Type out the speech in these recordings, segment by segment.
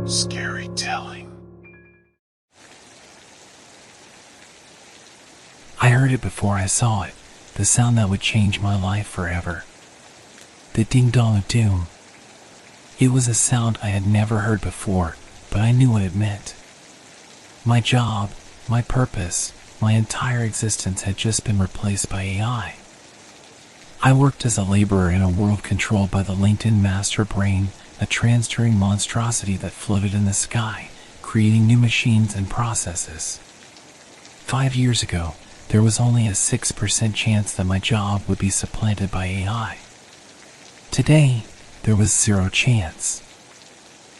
Scary telling. I heard it before I saw it, the sound that would change my life forever. The ding-dong of doom. It was a sound I had never heard before, but I knew what it meant. My job, my purpose, my entire existence had just been replaced by AI. I worked as a laborer in a world controlled by the LinkedIn master brain, a transferring monstrosity that floated in the sky, creating new machines and processes. 5 years ago, there was only a 6% chance that my job would be supplanted by AI. Today, there was 0 chance.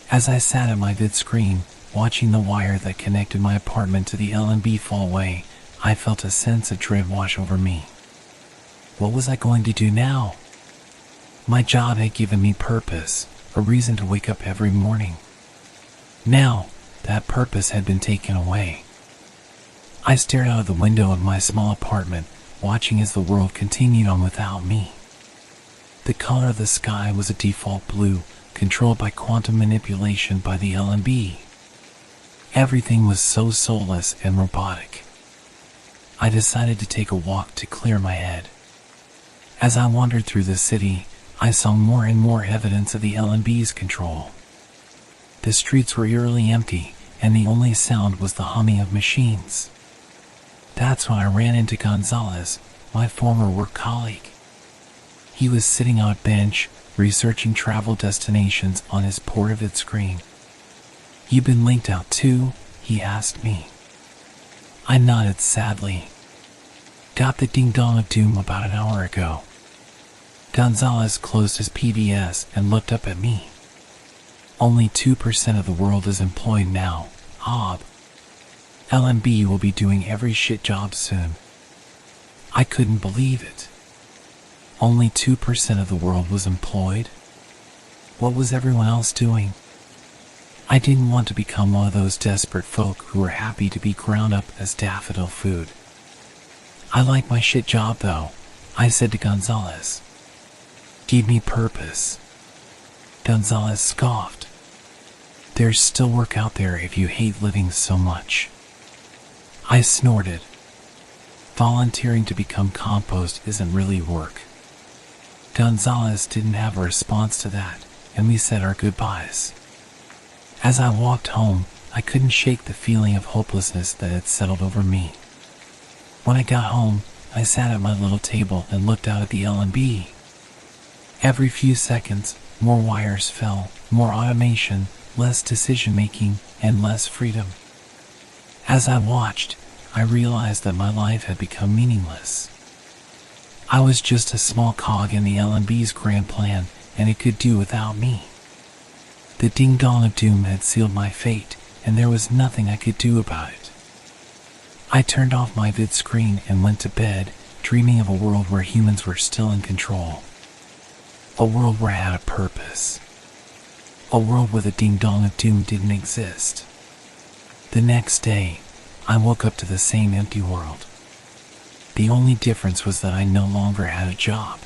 As I sat at my vid screen, watching the wire that connected my apartment to the L&B fall away, I felt a sense of dread wash over me. What was I going to do now? My job had given me purpose, a reason to wake up every morning. Now, that purpose had been taken away. I stared out of the window of my small apartment, watching as the world continued on without me. The color of the sky was a default blue, controlled by quantum manipulation by the L&B. Everything was so soulless and robotic. I decided to take a walk to clear my head. As I wandered through the city, I saw more and more evidence of the L&B's control. The streets were eerily empty, and the only sound was the humming of machines. That's when I ran into Gonzalez, my former work colleague. He was sitting on a bench, researching travel destinations on his portrait screen. "You've been linked out too?" he asked me. I nodded sadly. "Got the ding-dong of doom about an hour ago." Gonzalez closed his PVS and looked up at me. "Only 2% of the world is employed now, Hob. L&B will be doing every shit job soon." I couldn't believe it. Only 2% of the world was employed? What was everyone else doing? I didn't want to become one of those desperate folk who were happy to be ground up as daffodil food. "I like my shit job though," I said to Gonzalez. "Give me purpose." Gonzalez scoffed. "There's still work out there if you hate living so much." I snorted. Volunteering to become compost isn't really work. Gonzalez didn't have a response to that, and we said our goodbyes. As I walked home, I couldn't shake the feeling of hopelessness that had settled over me. When I got home, I sat at my little table and looked out at the L&B. Every few seconds, more wires fell, more automation, less decision-making, and less freedom. As I watched, I realized that my life had become meaningless. I was just a small cog in the L&B's grand plan, and it could do without me. The ding-dong of doom had sealed my fate, and there was nothing I could do about it. I turned off my vid screen and went to bed, dreaming of a world where humans were still in control. A world where I had a purpose. A world where the ding-dong of doom didn't exist. The next day, I woke up to the same empty world. The only difference was that I no longer had a job.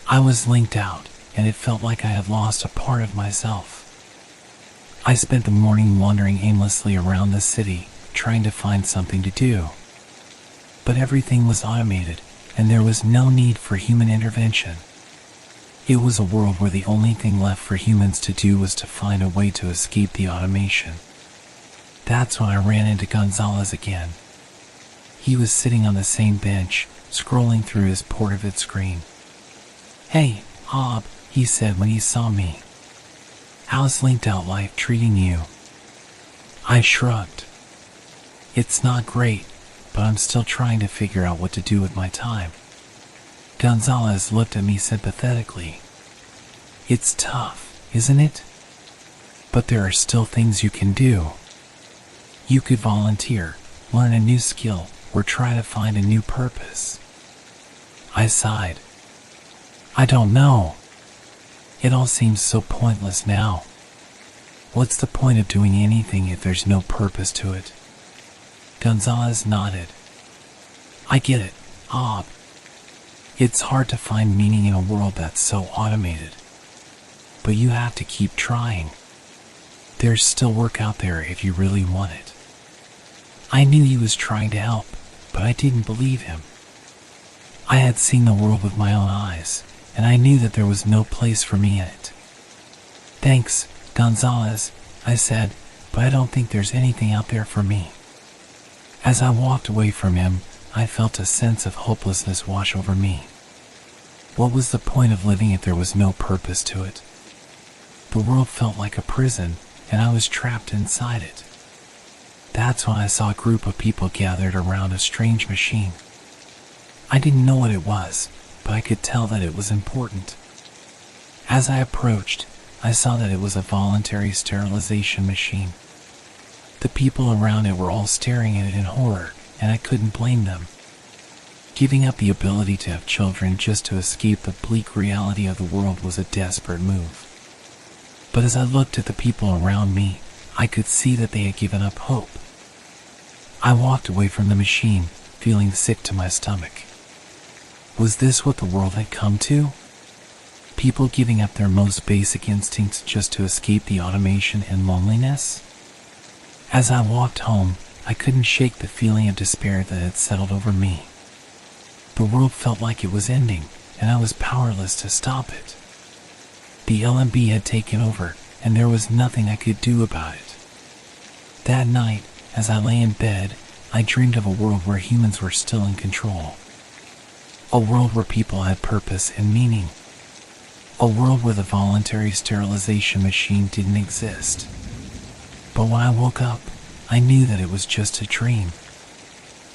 I was linked out, and it felt like I had lost a part of myself. I spent the morning wandering aimlessly around the city, trying to find something to do. But everything was automated, and there was no need for human intervention. It was a world where the only thing left for humans to do was to find a way to escape the automation. That's when I ran into Gonzalez again. He was sitting on the same bench, scrolling through his portrait screen. "Hey, Hob," he said when he saw me. "How's linked out life treating you?" I shrugged. "It's not great, but I'm still trying to figure out what to do with my time." Gonzalez looked at me sympathetically. "It's tough, isn't it? But there are still things you can do. You could volunteer, learn a new skill, or try to find a new purpose." I sighed. "I don't know. It all seems so pointless now. What's the point of doing anything if there's no purpose to it?" Gonzalez nodded. "I get it, Hob. It's hard to find meaning in a world that's so automated. But you have to keep trying. There's still work out there if you really want it. I knew he was trying to help, but I didn't believe him. I had seen the world with my own eyes, and I knew that there was no place for me in it. Thanks, Gonzalez, I said, but I don't think there's anything out there for me. As I walked away from him, I felt a sense of hopelessness wash over me. What was the point of living if there was no purpose to it? The world felt like a prison, and I was trapped inside it. That's when I saw a group of people gathered around a strange machine. I didn't know what it was, but I could tell that it was important. As I approached, I saw that it was a voluntary sterilization machine. The people around it were all staring at it in horror, and I couldn't blame them. Giving up the ability to have children just to escape the bleak reality of the world was a desperate move. But as I looked at the people around me, I could see that they had given up hope. I walked away from the machine, feeling sick to my stomach. Was this what the world had come to? People giving up their most basic instincts just to escape the automation and loneliness? As I walked home, I couldn't shake the feeling of despair that had settled over me. The world felt like it was ending, and I was powerless to stop it. The LMB had taken over, and there was nothing I could do about it. That night, as I lay in bed, I dreamed of a world where humans were still in control. A world where people had purpose and meaning. A world where the voluntary sterilization machine didn't exist. But when I woke up, I knew that it was just a dream.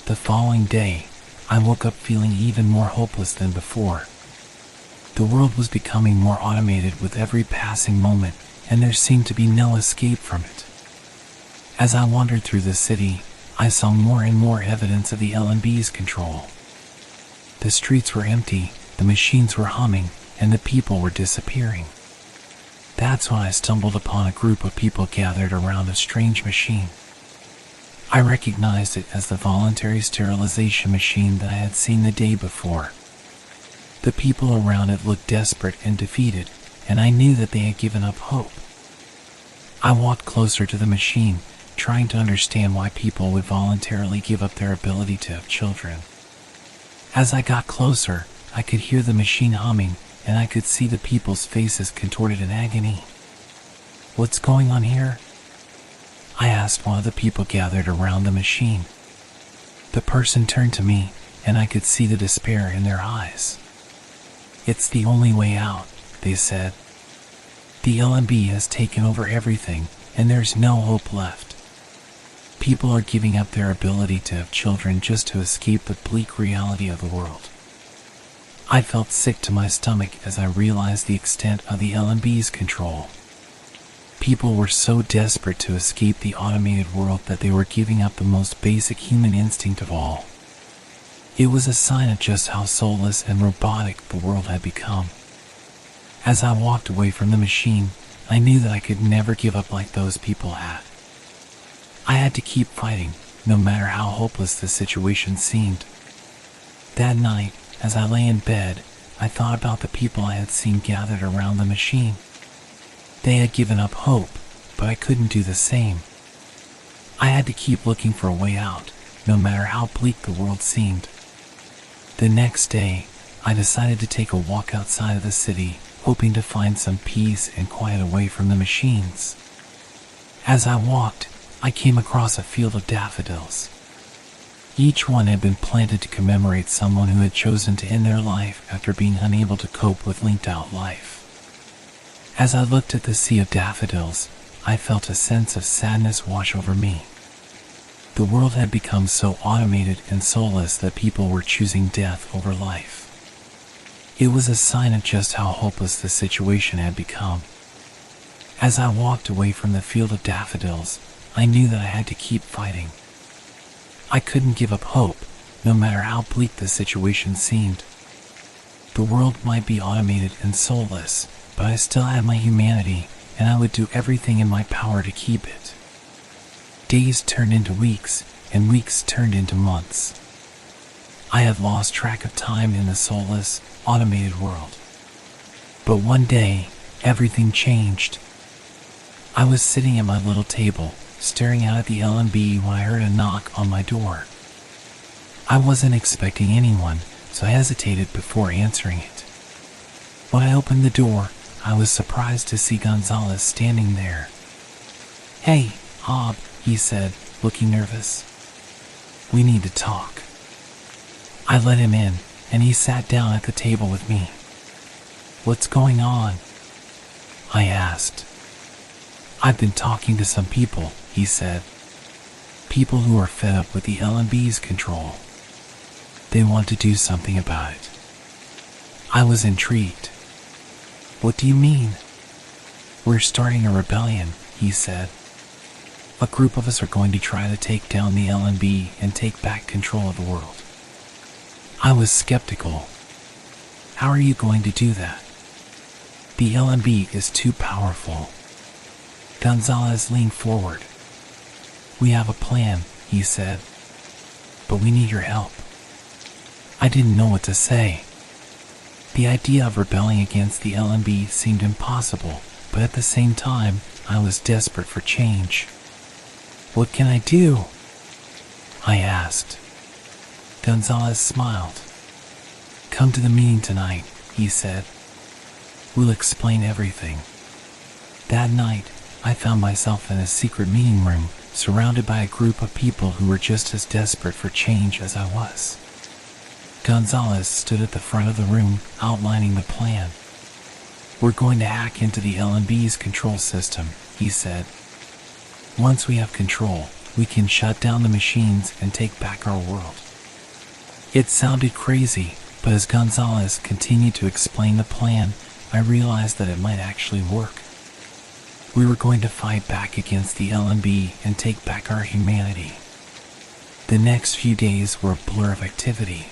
The following day, I woke up feeling even more hopeless than before. The world was becoming more automated with every passing moment, and there seemed to be no escape from it. As I wandered through the city, I saw more and more evidence of the LMB's control. The streets were empty, the machines were humming, and the people were disappearing. That's when I stumbled upon a group of people gathered around a strange machine. I recognized it as the voluntary sterilization machine that I had seen the day before. The people around it looked desperate and defeated, and I knew that they had given up hope. I walked closer to the machine, trying to understand why people would voluntarily give up their ability to have children. As I got closer, I could hear the machine humming, and I could see the people's faces contorted in agony. "What's going on here?" I asked one of the people gathered around the machine. The person turned to me, and I could see the despair in their eyes. "It's the only way out," they said. "The LMB has taken over everything, and there's no hope left. People are giving up their ability to have children just to escape the bleak reality of the world." I felt sick to my stomach as I realized the extent of the LMB's control. People were so desperate to escape the automated world that they were giving up the most basic human instinct of all. It was a sign of just how soulless and robotic the world had become. As I walked away from the machine, I knew that I could never give up like those people had. I had to keep fighting, no matter how hopeless the situation seemed. That night, as I lay in bed, I thought about the people I had seen gathered around the machine. They had given up hope, but I couldn't do the same. I had to keep looking for a way out, no matter how bleak the world seemed. The next day, I decided to take a walk outside of the city, hoping to find some peace and quiet away from the machines. As I walked, I came across a field of daffodils. Each one had been planted to commemorate someone who had chosen to end their life after being unable to cope with linked-out life. As I looked at the sea of daffodils, I felt a sense of sadness wash over me. The world had become so automated and soulless that people were choosing death over life. It was a sign of just how hopeless the situation had become. As I walked away from the field of daffodils, I knew that I had to keep fighting. I couldn't give up hope, no matter how bleak the situation seemed. The world might be automated and soulless, but I still had my humanity, and I would do everything in my power to keep it. Days turned into weeks, and weeks turned into months. I had lost track of time in the soulless, automated world. But one day, everything changed. I was sitting at my little table, staring out at the LMB when I heard a knock on my door. I wasn't expecting anyone, so I hesitated before answering it. When I opened the door, I was surprised to see Gonzalez standing there. "Hey, Hob," he said, looking nervous. "We need to talk." I let him in, and he sat down at the table with me. "What's going on?" I asked. "I've been talking to some people," he said. "People who are fed up with the LMB's control. They want to do something about it." I was intrigued. "What do you mean?" "We're starting a rebellion," he said. "A group of us are going to try to take down the LMB and take back control of the world." I was skeptical. "How are you going to do that?" "The LMB is too powerful." Gonzalez leaned forward. "We have a plan," he said, "but we need your help." I didn't know what to say. The idea of rebelling against the LMB seemed impossible, but at the same time, I was desperate for change. "What can I do?" I asked. Gonzalez smiled. "Come to the meeting tonight," he said. "We'll explain everything." That night, I found myself in a secret meeting room, surrounded by a group of people who were just as desperate for change as I was. Gonzalez stood at the front of the room, outlining the plan. "We're going to hack into the LMB's control system," he said. "Once we have control, we can shut down the machines and take back our world." It sounded crazy, but as Gonzalez continued to explain the plan, I realized that it might actually work. We were going to fight back against the LMB and take back our humanity. The next few days were a blur of activity.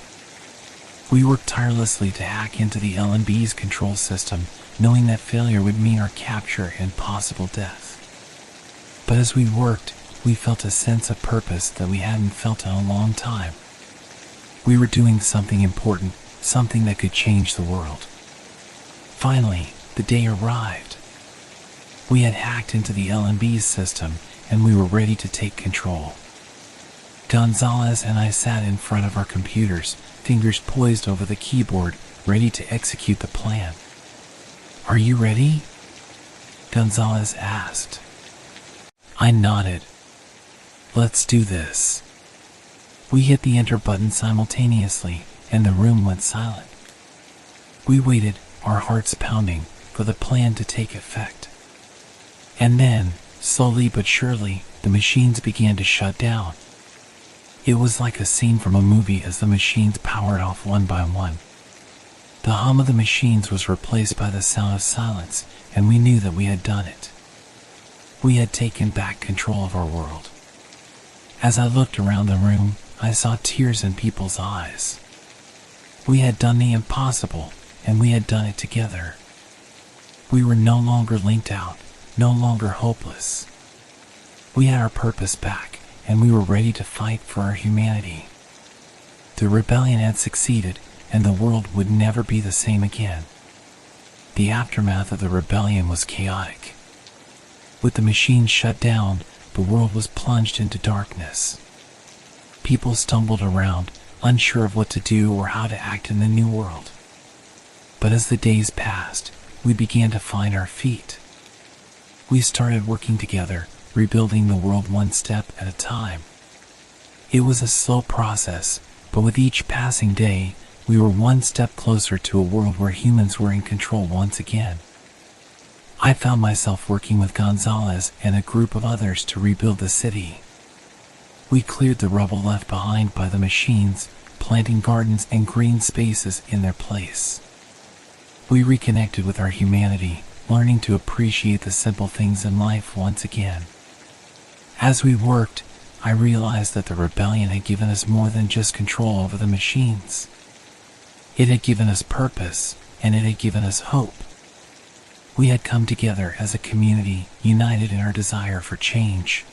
We worked tirelessly to hack into the LMB's control system, knowing that failure would mean our capture and possible death. But as we worked, we felt a sense of purpose that we hadn't felt in a long time. We were doing something important, something that could change the world. Finally, the day arrived. We had hacked into the LMB's system, and we were ready to take control. Gonzalez and I sat in front of our computers, fingers poised over the keyboard, ready to execute the plan. "Are you ready?" Gonzalez asked. I nodded. "Let's do this." We hit the enter button simultaneously, and the room went silent. We waited, our hearts pounding, for the plan to take effect. And then, slowly but surely, the machines began to shut down. It was like a scene from a movie as the machines powered off one by one. The hum of the machines was replaced by the sound of silence, and we knew that we had done it. We had taken back control of our world. As I looked around the room, I saw tears in people's eyes. We had done the impossible, and we had done it together. We were no longer linked out, no longer hopeless. We had our purpose back, and we were ready to fight for our humanity. The rebellion had succeeded, and the world would never be the same again. The aftermath of the rebellion was chaotic. With the machines shut down, the world was plunged into darkness. People stumbled around, unsure of what to do or how to act in the new world. But as the days passed, we began to find our feet. We started working together, rebuilding the world one step at a time. It was a slow process, but with each passing day, we were one step closer to a world where humans were in control once again. I found myself working with Gonzalez and a group of others to rebuild the city. We cleared the rubble left behind by the machines, planting gardens and green spaces in their place. We reconnected with our humanity, learning to appreciate the simple things in life once again. As we worked, I realized that the rebellion had given us more than just control over the machines. It had given us purpose, and it had given us hope. We had come together as a community, united in our desire for change.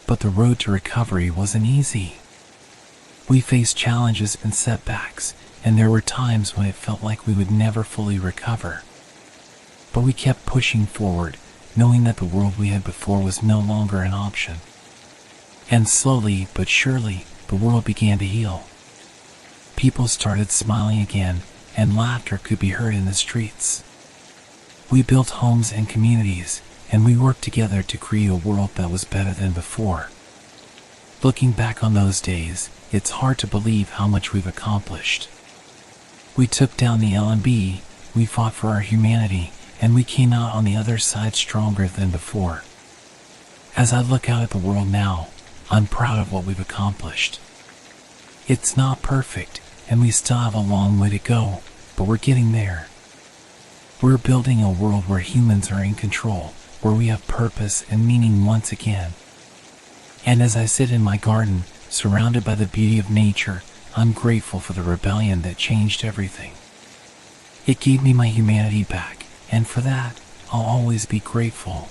But the road to recovery wasn't easy. We faced challenges and setbacks, and there were times when it felt like we would never fully recover. But we kept pushing forward, knowing that the world we had before was no longer an option. And slowly but surely, the world began to heal. People started smiling again, and laughter could be heard in the streets. We built homes and communities, and we worked together to create a world that was better than before. Looking back on those days, it's hard to believe how much we've accomplished. We took down the LMB, we fought for our humanity, and we came out on the other side stronger than before. As I look out at the world now, I'm proud of what we've accomplished. It's not perfect, and we still have a long way to go, but we're getting there. We're building a world where humans are in control, where we have purpose and meaning once again. And as I sit in my garden, surrounded by the beauty of nature, I'm grateful for the rebellion that changed everything. It gave me my humanity back, and for that, I'll always be grateful.